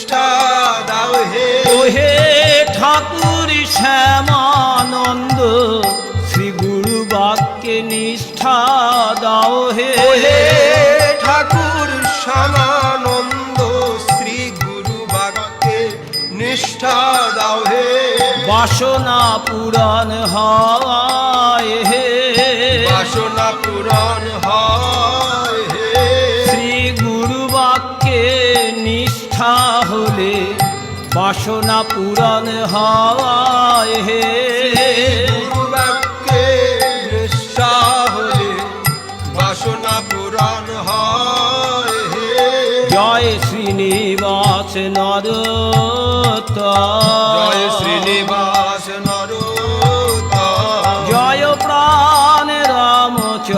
নিষ্ঠা দাও হে। ওহে ঠাকুর শ্যামানন্দ শ্রী গুরু বাক্যে নিষ্ঠা দাও হে। ওহে ঠাকুর শ্যামানন্দ শ্রী গুরু বাক্যে নিষ্ঠা দাও হে। বাসনা পূরণ হয় হে। বাসনা পূরণ হয় হে। শ্রী গুরু বাক্যে নিষ্ঠা হলে বাসনা পূরণ হয় হে। গুরু বাক্যে নিষ্ঠা হলে বাসনা পূরণ হয় হে। জয় শ্রীনিবাস নরোত্তম। জয় শ্রীনিবাস